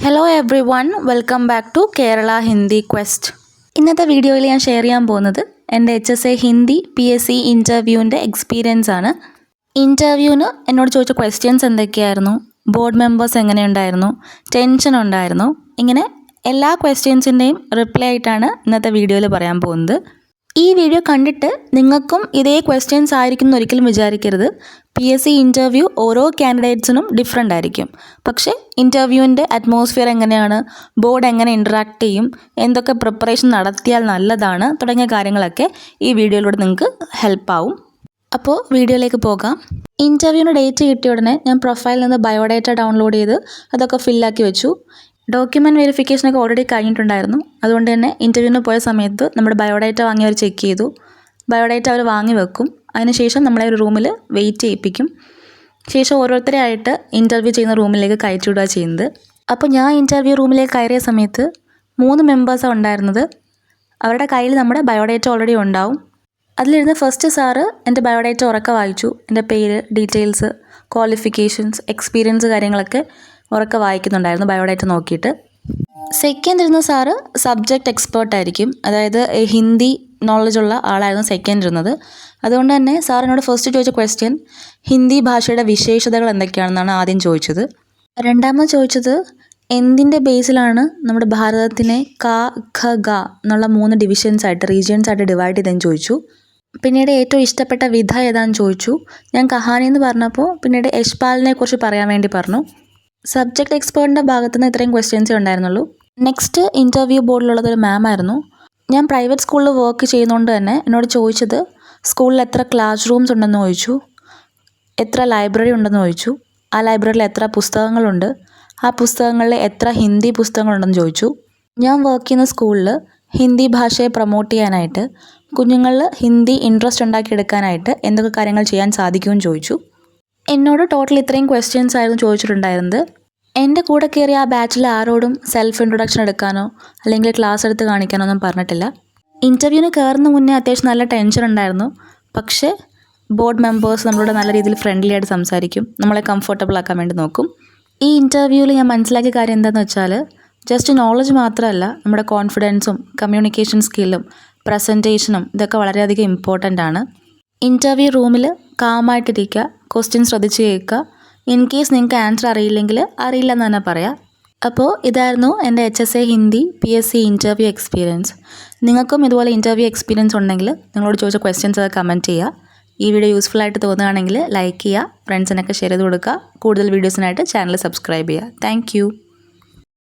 Hello everyone, welcome back to Kerala Hindi quest. ഇന്നത്തെ വീഡിയോയിൽ ഞാൻ ഷെയർ ചെയ്യാൻ പോകുന്നത് എൻ്റെ HSA ഹിന്ദി PSC ഇൻ്റർവ്യൂവിൻ്റെ എക്സ്പീരിയൻസ് ആണ്. ഇൻ്റർവ്യൂവിന് എന്നോട് ചോദിച്ച ക്വസ്റ്റ്യൻസ് എന്തൊക്കെയായിരുന്നു, ബോർഡ് മെമ്പേഴ്സ് എങ്ങനെയുണ്ടായിരുന്നു, ടെൻഷൻ ഉണ്ടായിരുന്നു, ഇങ്ങനെ എല്ലാ ക്വസ്റ്റ്യൻസിൻ്റെയും റിപ്ലൈ ആയിട്ടാണ് ഇന്നത്തെ വീഡിയോയിൽ പറയാൻ പോകുന്നത്. ഈ വീഡിയോ കണ്ടിട്ട് നിങ്ങൾക്കും ഇതേ ക്വസ്റ്റ്യൻസ് ആയിരിക്കും എന്ന് ഒരിക്കലും വിചാരിക്കരുത്. PSC ഇൻ്റർവ്യൂ ഓരോ കാൻഡിഡേറ്റ്സിനും ഡിഫറെൻ്റ് ആയിരിക്കും. പക്ഷേ ഇൻ്റർവ്യൂവിൻ്റെ അറ്റ്മോസ്ഫിയർ എങ്ങനെയാണ്, ബോർഡ് എങ്ങനെ ഇൻട്രാക്ട് ചെയ്യും, എന്തൊക്കെ പ്രിപ്പറേഷൻ നടത്തിയാൽ നല്ലതാണ് തുടങ്ങിയ കാര്യങ്ങളൊക്കെ ഈ വീഡിയോയിലൂടെ നിങ്ങൾക്ക് ഹെൽപ്പാവും. അപ്പോൾ വീഡിയോയിലേക്ക് പോകാം. ഇൻ്റർവ്യൂവിന് ഡേറ്റ് കിട്ടിയ ഉടനെ ഞാൻ പ്രൊഫൈലിൽ നിന്ന് ബയോഡേറ്റ ഡൗൺലോഡ് ചെയ്ത് അതൊക്കെ ഫില്ലാക്കി വെച്ചു. ഡോക്യുമെൻറ്റ് വെരിഫിക്കേഷനൊക്കെ ഓൾറെഡി കഴിഞ്ഞിട്ടുണ്ടായിരുന്നു. അതുകൊണ്ട് തന്നെ ഇൻ്റർവ്യൂവിന് പോയ സമയത്ത് നമ്മുടെ ബയോഡേറ്റ വാങ്ങി അവർ ചെക്ക് ചെയ്തു. ബയോഡേറ്റ അവർ വാങ്ങി വെക്കും. അതിനുശേഷം നമ്മളെ ഒരു റൂമിൽ വെയിറ്റ് ചെയ്യിപ്പിക്കും. ശേഷം ഓരോരുത്തരെ ആയിട്ട് ഇൻ്റർവ്യൂ ചെയ്യുന്ന റൂമിലേക്ക് കയറ്റിവിടുക ചെയ്യുന്നത്. അപ്പോൾ ഞാൻ ഇൻ്റർവ്യൂ റൂമിലേക്ക് കയറിയ സമയത്ത് 3 മെമ്പേഴ്സാണ് ഉണ്ടായിരുന്നത്. അവരുടെ കയ്യിൽ നമ്മുടെ ബയോഡേറ്റ ഓൾറെഡി ഉണ്ടാവും. അതിലിരുന്ന് ഫസ്റ്റ് സാറ് എൻ്റെ ബയോഡേറ്റ ഉറക്കെ വായിച്ചു. എൻ്റെ പേര്, ഡീറ്റെയിൽസ്, ക്വാളിഫിക്കേഷൻസ്, എക്സ്പീരിയൻസ് കാര്യങ്ങളൊക്കെ ഉറക്കെ വായിക്കുന്നുണ്ടായിരുന്നു ബയോഡേറ്റ നോക്കിയിട്ട്. സെക്കൻഡ് ഇരുന്ന സാറ് സബ്ജക്റ്റ് എക്സ്പേർട്ട് ആയിരിക്കും, അതായത് ഹിന്ദി നോളജുള്ള ആളായിരുന്നു സെക്കൻഡ് ഇരുന്നത്. അതുകൊണ്ട് തന്നെ സാറിനോട് ഫസ്റ്റ് ചോദിച്ച ക്വസ്റ്റ്യൻ ഹിന്ദി ഭാഷയുടെ വിശേഷതകൾ എന്തൊക്കെയാണെന്നാണ് ആദ്യം ചോദിച്ചത്. രണ്ടാമത് ചോദിച്ചത് എന്തിൻ്റെ ബേസിലാണ് നമ്മുടെ ഭാരതത്തിനെ ക, ഖ, ഗ എന്നുള്ള 3 ഡിവിഷൻസ് ആയിട്ട്, റീജിയൻസ് ആയിട്ട് ഡിവൈഡ് ചെയ്തെന്ന് ചോദിച്ചു. പിന്നീട് ഏറ്റവും ഇഷ്ടപ്പെട്ട വിധ ഏതാണെന്ന് ചോദിച്ചു. ഞാൻ കഹാനി എന്ന് പറഞ്ഞപ്പോൾ പിന്നീട് യശ്പാലിനെ കുറിച്ച് പറയാൻ വേണ്ടി പറഞ്ഞു. സബ്ജക്റ്റ് എക്സ്പേർട്ടിൻ്റെ ഭാഗത്തു നിന്ന് ഇത്രയും ക്വസ്റ്റ്യൻസേ ഉണ്ടായിരുന്നുള്ളൂ. നെക്സ്റ്റ് ഇൻ്റർവ്യൂ ബോർഡിലുള്ളതൊരു മാം ആയിരുന്നു. ഞാൻ പ്രൈവറ്റ് സ്കൂളിൽ വർക്ക് ചെയ്യുന്നതുകൊണ്ട് തന്നെ എന്നോട് ചോദിച്ചത് സ്കൂളിൽ എത്ര ക്ലാസ് റൂംസ് ഉണ്ടെന്ന് ചോദിച്ചു, എത്ര ലൈബ്രറി ഉണ്ടെന്ന് ചോദിച്ചു, ആ ലൈബ്രറിയിൽ എത്ര പുസ്തകങ്ങളുണ്ട്, ആ പുസ്തകങ്ങളിൽ എത്ര ഹിന്ദി പുസ്തകങ്ങളുണ്ടെന്ന് ചോദിച്ചു. ഞാൻ വർക്ക് ചെയ്യുന്ന സ്കൂളിൽ ഹിന്ദി ഭാഷയെ പ്രൊമോട്ട് ചെയ്യാനായിട്ട്, കുഞ്ഞുങ്ങളിൽ ഹിന്ദി ഇൻട്രസ്റ്റ് ഉണ്ടാക്കിയെടുക്കാനായിട്ട് എന്തൊക്കെ കാര്യങ്ങൾ ചെയ്യാൻ സാധിക്കുമെന്ന് ചോദിച്ചു. എന്നോട് ടോട്ടൽ ഇത്രയും ക്വസ്റ്റ്യൻസ് ആയിരുന്നു ചോദിച്ചിട്ടുണ്ടായിരുന്നത്. എൻ്റെ കൂടെ കയറിയ ആ ബാച്ചിൽ ആരോടും സെൽഫ് ഇൻട്രൊഡക്ഷൻ എടുക്കാനോ അല്ലെങ്കിൽ ക്ലാസ് എടുത്ത് കാണിക്കാനോ ഒന്നും പറഞ്ഞിട്ടില്ല. ഇൻ്റർവ്യൂവിന് കയറുന്ന മുന്നേ അത്യാവശ്യം നല്ല ടെൻഷൻ ഉണ്ടായിരുന്നു. പക്ഷേ ബോർഡ് മെമ്പേഴ്സ് നമ്മളോട് നല്ല രീതിയിൽ ഫ്രണ്ട്ലി ആയിട്ട് സംസാരിക്കും, നമ്മളെ കംഫർട്ടബിൾ ആക്കാൻ വേണ്ടി നോക്കും. ഈ ഇൻ്റർവ്യൂവിൽ ഞാൻ മനസ്സിലാക്കിയ കാര്യം എന്താണെന്ന് വെച്ചാൽ ജസ്റ്റ് നോളജ് മാത്രമല്ല, നമ്മുടെ കോൺഫിഡൻസും കമ്മ്യൂണിക്കേഷൻ സ്കില്ലും പ്രസൻറ്റേഷനും ഇതൊക്കെ വളരെയധികം ഇമ്പോർട്ടൻ്റ് ആണ്. ഇൻ്റർവ്യൂ റൂമിൽ കാമായിട്ടിരിക്കുക, ക്വസ്റ്റ്യൻ ശ്രദ്ധിച്ച് കേൾക്കുക. ഇൻ കേസ് നിങ്ങൾക്ക് ആൻസർ അറിയില്ലെങ്കിൽ അറിയില്ലെന്ന് തന്നെ പറയാം. അപ്പോൾ ഇതായിരുന്നു എൻ്റെ HSA Hindi PSC interview experience. നിങ്ങൾക്കും ഇതുപോലെ ഇൻ്റർവ്യൂ എക്സ്പീരിയൻസ് ഉണ്ടെങ്കിൽ നിങ്ങളോട് ചോദിച്ച ക്വസ്റ്റ്യൻസ് ഒക്കെ കമൻറ്റ് ചെയ്യുക. ഈ വീഡിയോ യൂസ്ഫുൾ ആയിട്ട് തോന്നുകയാണെങ്കിൽ ലൈക്ക് ചെയ്യുക, ഫ്രണ്ട്സിനൊക്കെ ഷെയർ ചെയ്ത് കൊടുക്കുക. കൂടുതൽ വീഡിയോസിനായിട്ട് ചാനൽ സബ്സ്ക്രൈബ് ചെയ്യുക. താങ്ക്